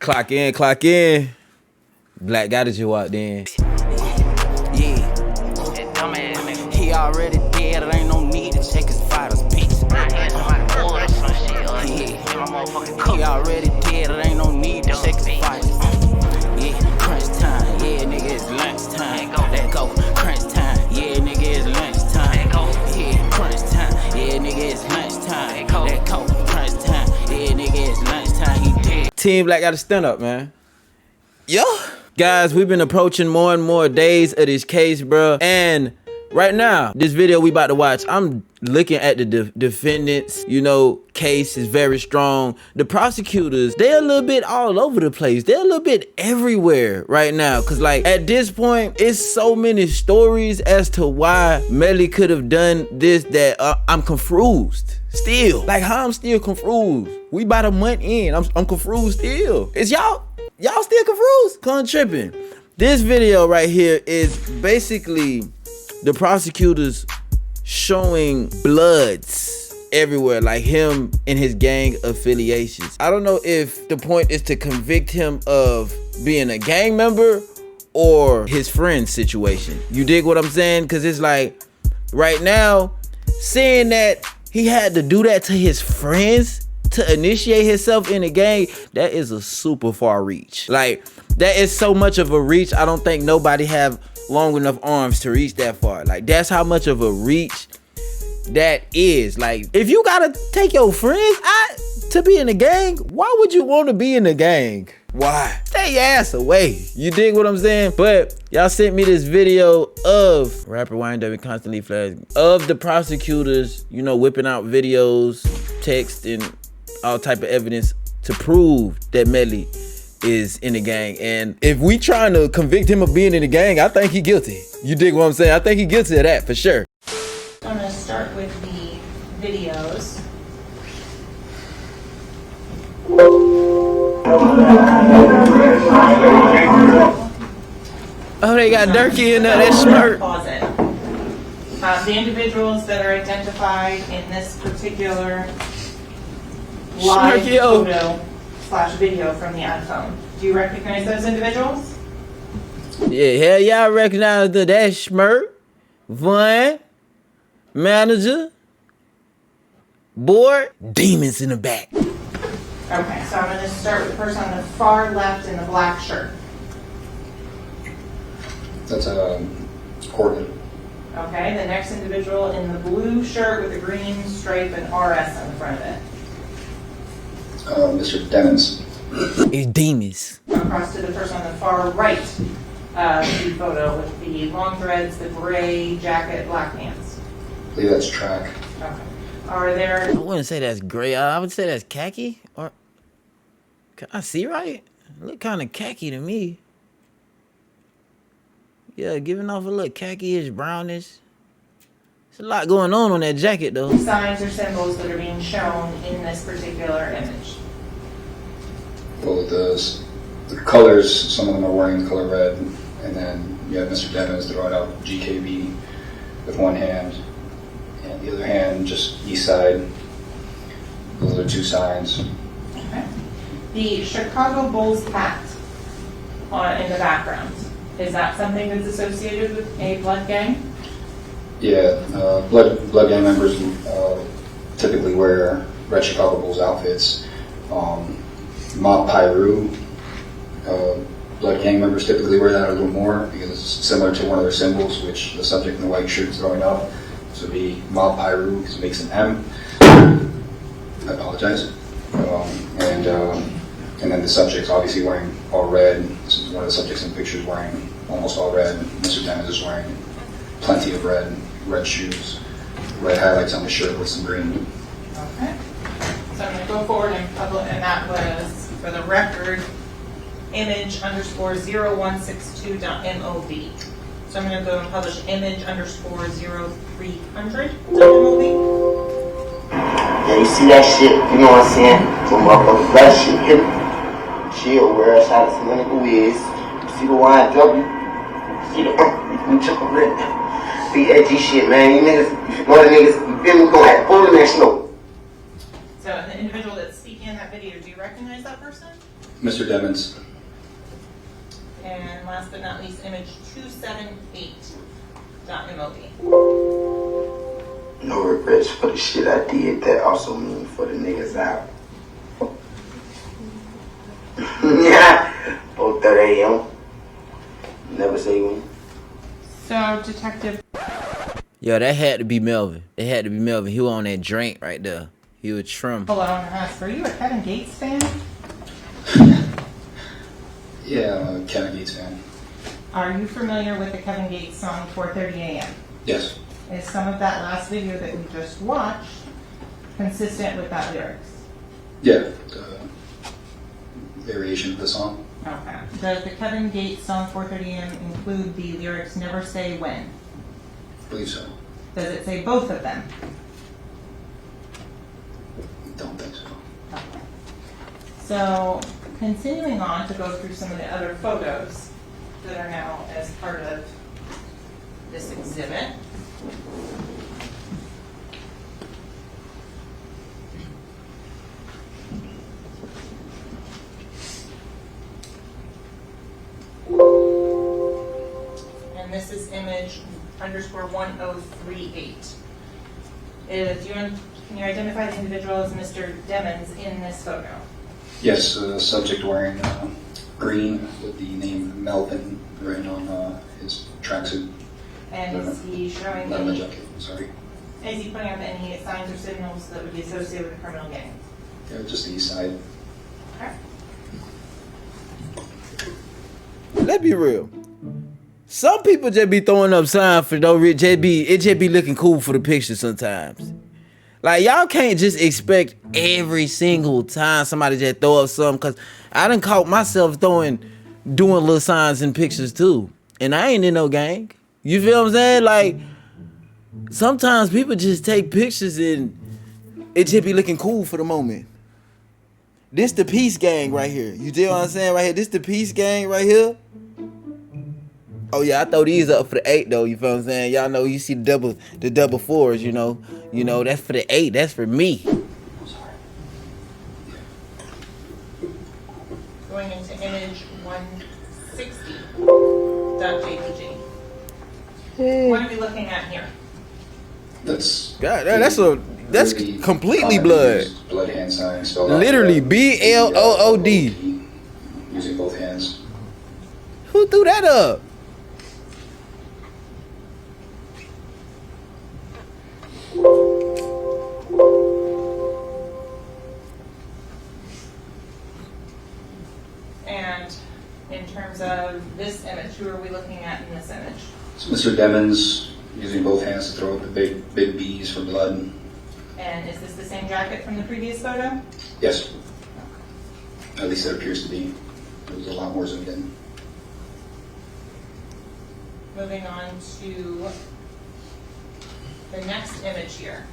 Clock in, clock in. Black got it, you walked in. Yeah. He already dead, there ain't no need to check his vitals, bitch. He already dead, there ain't no need to check his vitals. Yeah, crunch time, yeah, nigga, it's lunch time. Let go, crunch time, yeah, nigga, it's lunch time. Yeah, crunch time, yeah, nigga, it's lunch time. Let go, crunch time, yeah, nigga, it's lunch time. He dead. Team Black gotta stand up, man. Yo. Guys, we've been approaching more and more days of this case, bro. And right now, this video we about to watch, I'm looking at the defendants, you know, case is very strong. The prosecutors, they're a little bit all over the place. They're a little bit everywhere right now. Cause like at this point, it's so many stories as to why Melly could have done this that I'm confused still. Like how I'm still confused. We about a month in, I'm confused still. Is y'all still confused? Con tripping. This video right here is basically the prosecutors showing bloods everywhere, like him and his gang affiliations. I don't know if the point is to convict him of being a gang member or his friend's situation. You dig what I'm saying? Cause it's like, right now, saying that he had to do that to his friends to initiate himself in a gang, that is a super far reach. Like, that is so much of a reach, I don't think nobody have long enough arms to reach that far. Like, that's how much of a reach that is. Like, if you gotta take your friends out to be in a gang, why would you want to be in a gang? Why? Stay your ass away. You dig what I'm saying? But y'all sent me this video of rapper YNW constantly flagging of the prosecutors, you know, whipping out videos, text, and all type of evidence to prove that Melly is in the gang. And if we trying to convict him of being in the gang, I think he guilty. You dig what I'm saying? I think he guilty of that for sure. I'm gonna start with the videos. Oh, they got Durkee in there, that smirk. Closet. The individuals that are identified in this particular live photo / video from the iPhone. Do you recognize those individuals? Yeah, hell yeah, I recognize that smirk, Vaughn, manager, board, demons in the back. Okay, so I'm going to start with the person on the far left in the black shirt. That's Courtney. Okay, the next individual in the blue shirt with the green stripe and RS on the front of it. Mr. Dennis. It's demons. Across to the person on the far right the photo with the long dreads, the gray jacket, black pants. I believe that's track. Okay. Are there... I wouldn't say that's gray. I would say that's khaki. Or can I see right? Look kind of khaki to me. Yeah, giving off a little khaki-ish, brownish. There's a lot going on that jacket though. signs or symbols that are being shown in this particular image? Well, the colors, some of them are wearing the color red, and then you have Mr. Dennis throwing out GKB with one hand, and the other hand just east side. Those are two signs. Okay. The Chicago Bulls hat in the background, is that something that's associated with a blood gang? Yeah, blood gang members typically wear red Chicago Bulls outfits. Mob Pyru, blood gang members typically wear that a little more because it's similar to one of their symbols, which the subject in the white shirt is throwing up. So it'd be Mob Pyru because it makes an M. I apologize. And then the subject's obviously wearing all red. This is one of the subjects in the picture is wearing almost all red. Mr. Dennis is wearing plenty of red shoes, red highlights on the shirt with some green. Okay. So I'm going to go forward and publish, and that was, for the record, image_0162.mov. So I'm going to go and publish image_0300.mov. Yeah, you see that shit, you know what I'm saying? Some motherfuckers that shit here. Chill, where I shot some nigga Wiz. You see the YNW? See the chocolate. Big edgy shit, man. You niggas, one of the niggas, you feel me? We gonna have fun in that snow. So the individual that's speaking in that video, do you recognize that person? Mr. Demons. And last but not least, image 278.mov. No regrets for the shit I did. That also mean for the niggas out. Yeah. 4:30 a.m. Never say when. So, Detective. Yo, that had to be Melvin. It had to be Melvin. He was on that drink right there. He was trim. Hold on, I want to ask, are you a Kevin Gates fan? Yeah, I'm a Kevin Gates fan. Are you familiar with the Kevin Gates song 4:30 a.m.? Yes. Is some of that last video that we just watched consistent with that lyrics? Yeah, the variation of the song. Okay. Does the Kevin Gates song 4:30 a.m. include the lyrics never say when? I believe so. Does it say both of them? Don't think so. Okay. So, continuing on to go through some of the other photos that are now as part of this exhibit. And this is image _1038. Can you identify the individual as Mr. Demons in this photo? Yes, subject wearing green with the name Melvin written on his tracksuit. And is he showing Not my any, jacket, sorry. is he putting up any signs or signals that would be associated with a criminal gang? Yeah, just the east side. Okay. Let's be real. Some people just be throwing up signs for no reason. It just be looking cool for the picture sometimes. Like, y'all can't just expect every single time somebody just throw up something, because I done caught myself doing little signs in pictures too. And I ain't in no gang. You feel what I'm saying? Like, sometimes people just take pictures and it just be looking cool for the moment. This the peace gang right here. You feel what I'm saying right here? This the peace gang right here. Oh yeah, I throw these up for the 8 though, you feel what I'm saying? Y'all know you see the double fours, you know. You know, that's for the 8, that's for me. Going into image 160.jpg. What are we looking at here? That's God, that's completely blood. Blood hand sign spelled out. Literally BLOOD. Using both hands. Who threw that up? And in terms of this image, who are we looking at in this image? It's Mr. Demons using both hands to throw up the big B's for blood. And is this the same jacket from the previous photo? Yes. At least it appears to be. It was a lot more zoomed in. Moving on to the next image here.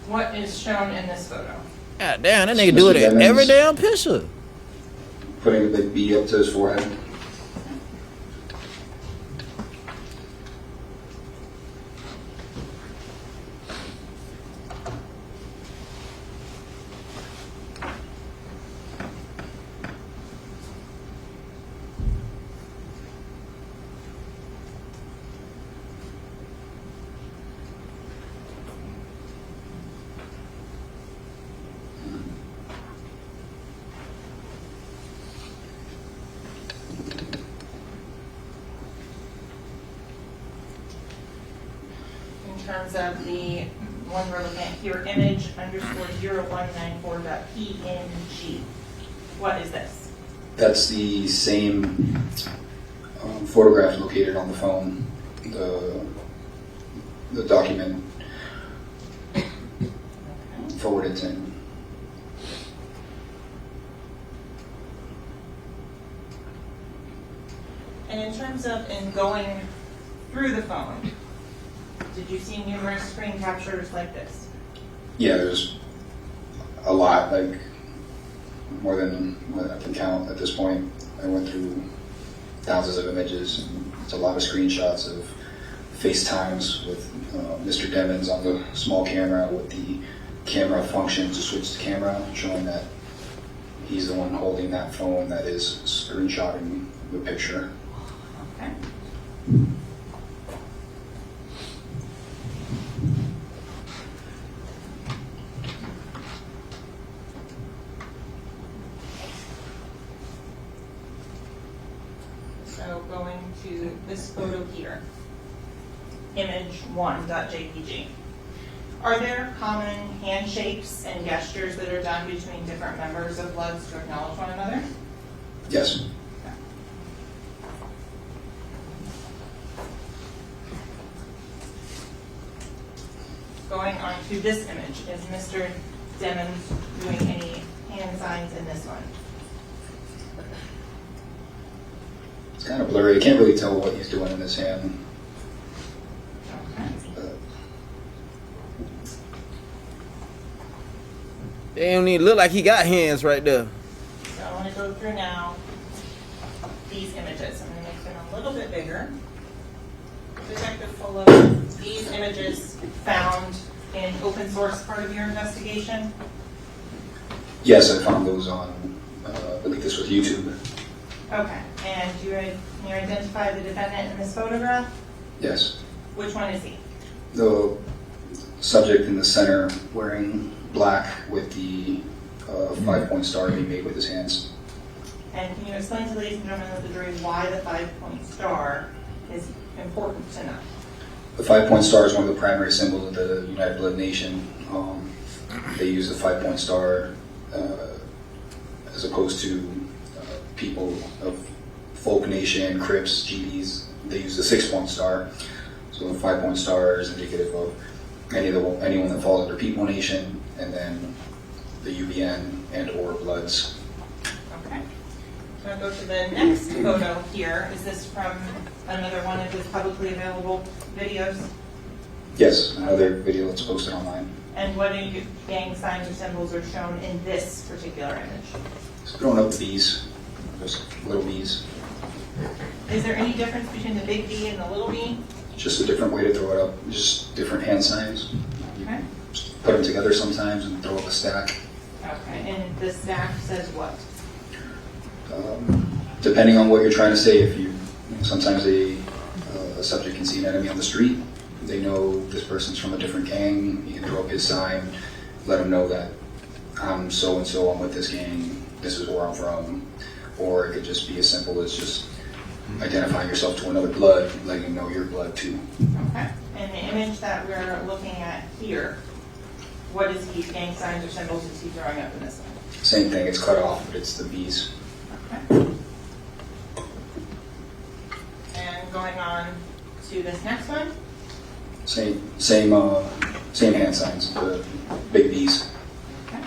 What is shown in this photo? God damn, that nigga do it in every damn picture. Putting a big B up to his forehead. In terms of the one we're looking at here, image _0194.png. What is this? That's the same photograph located on the phone. The document forwarded to him. And in terms of going through the phone, did you see numerous screen captures like this? Yeah, there's a lot, like more than what I can count at this point. I went through thousands of images, and it's a lot of screenshots of FaceTimes with Mr. Demons on the small camera with the camera function to switch the camera, showing that he's the one holding that phone that is screenshotting the picture. Okay. So going to this photo here, image1.jpg. Are there common handshakes and gestures that are done between different members of Bloods to acknowledge one another? Yes. Going on to this image, is Mr. Demmons doing any hand signs in this one? It's kind of blurry. I can't really tell what he's doing in his hand. They don't even look like he got hands right there. So I want to go through now these images. I'm going to make them a little bit bigger. Detective Fuller, these images found in open source part of your investigation? Yes, I found those on, I believe this was YouTube. Okay, and can you identify the defendant in this photograph? Yes. Which one is he? The subject in the center wearing black with the 5-point star he made with his hands. And can you explain to ladies and gentlemen of the jury why the 5-point star is important to know? The 5-point star is one of the primary symbols of the United Blood Nation. They use the 5-point star as opposed to people of Folk Nation, Crips, GDs. They use the 6-point star. So the 5-point star is indicative of anyone that falls under People Nation, and then the UBN and or Bloods. Okay. I'm going to go to the next photo here. Is this from another one of his publicly available videos? Yes, another video that's posted online. And what gang signs or symbols are shown in this particular image? It's throwing up the bees, just little bees. Is there any difference between the big B and the little b? Just a different way to throw it up, just different hand signs. Okay. Just put them together sometimes and throw up a stack. Okay, and the stack says what? Depending on what you're trying to say, sometimes a subject can see an enemy on the street, they know this person's from a different gang, you can throw up his sign, let them know that I'm so-and-so, I'm with this gang, this is where I'm from. Or it could just be as simple as just identifying yourself to another blood, letting them know your blood too. Okay, and the image that we're looking at here, what is he, gang signs or symbols is he throwing up in this one? Same thing, it's cut off, but it's the bees. Okay. And going on to this next one. Same hand signs, the big bees. Okay.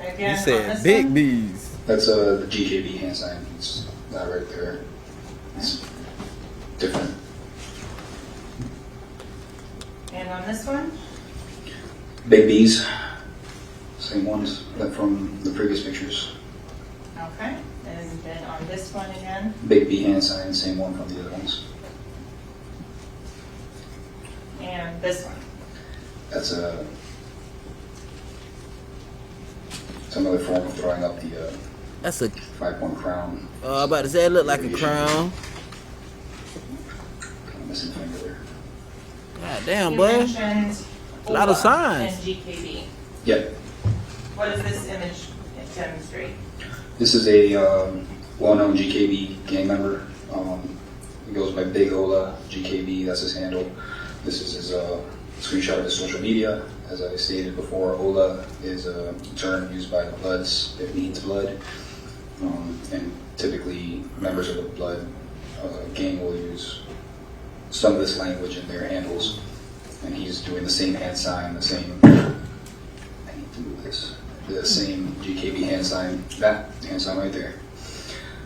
Again, He on said this big one, bees. That's the GKB hand sign. It's that right there. It's different. and on this one, Big bees. Same ones like from the previous pictures. okay, and then on this one again, Big B hand sign, same one from the other ones. and this one. That's another form of throwing up the That's a. 5-point crown. I'm about to say it looked like a crown. Kind of missing finger there. God damn, You boy. mentioned A lot of OLA signs. and GKB. Yep. What does this image demonstrate? This is a well-known GKB gang member. He goes by Big Ola, GKB, that's his handle. This is his screenshot of his social media. As I stated before, Ola is a term used by the Bloods. It means blood. And typically, members of the Blood gang will use some of this language in their handles. And he's doing the same hand sign, the same, I need to move this, the same GKB hand sign, that hand sign right there.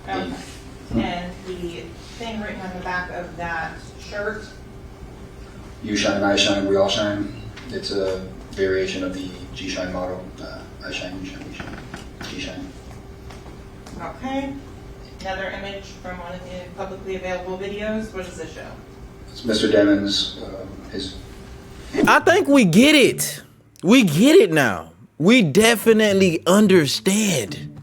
Okay. And the thing written on the back of that shirt, You shine, I shine, we all shine. It's a variation of the G-Shine motto. I shine, you shine, we shine. G-Shine. okay. Another image from one of the publicly available videos. What does this show? It's Mr. Demmons, his I think we get it. We get it now. We definitely understand.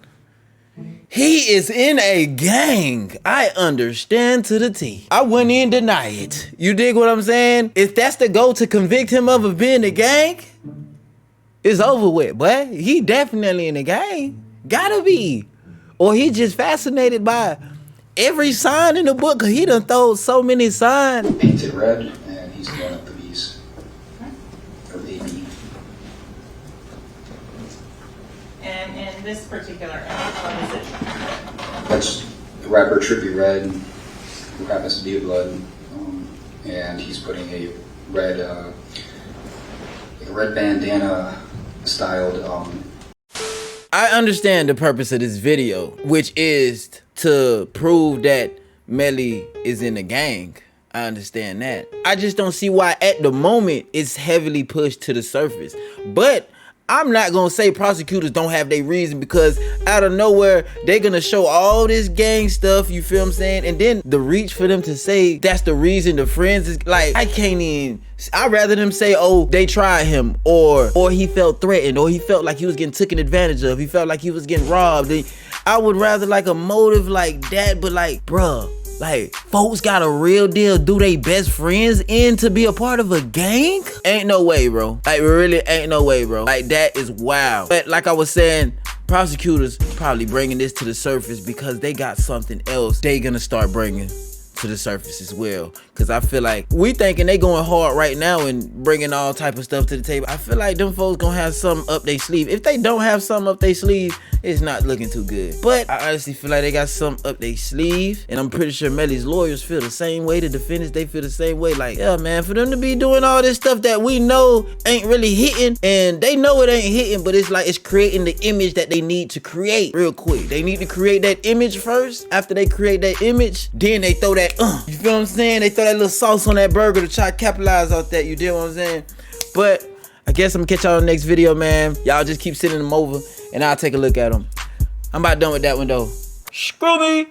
He is in a gang. I understand to the T. I wouldn't even deny it. You dig what I'm saying? If that's the goal to convict him of being a gang, it's over with, boy. He definitely in a gang. Gotta be. Or he just fascinated by every sign in the book, cause he done throw so many signs. Painted red, and he's going up the B's. Or AB. And in this particular image, what is it? That's the rapper Trippy Red, who happens to be a blood, and he's putting a red bandana styled. I understand the purpose of this video, which is to prove that Melly is in a gang. I understand that. I just don't see why at the moment it's heavily pushed to the surface. But I'm not gonna say prosecutors don't have their reason, because out of nowhere they're gonna show all this gang stuff, you feel what I'm saying? And then the reach for them to say that's the reason the friends is like, I can't even. I'd rather them say, oh, they tried him, or he felt threatened, or he felt like he was getting taken advantage of, he felt like he was getting robbed. I would rather like a motive like that, but like, bruh, like, folks got a real deal do they best friends in to be a part of a gang? Ain't no way, bro. Like, really ain't no way, bro. Like, that is wild. But like I was saying, prosecutors probably bringing this to the surface because they got something else they gonna start bringing to the surface as well. Cause I feel like we thinking they going hard right now and bringing all type of stuff to the table. I feel like them folks gonna have something up their sleeve. If they don't have something up their sleeve, it's not looking too good. But I honestly feel like they got something up their sleeve, and I'm pretty sure Melly's lawyers feel the same way. The defendants, they feel the same way. Like, yeah, man, for them to be doing all this stuff that we know ain't really hitting, and they know it ain't hitting, but it's like it's creating the image that they need to create real quick. They need to create that image first. After they create that image, then they throw that, you feel what I'm saying? They throw that little sauce on that burger to try to capitalize off that. You dig what I'm saying? But I guess I'm gonna catch y'all in the next video, man. Y'all just keep sending them over and I'll take a look at them. I'm about done with that one though. Screw me.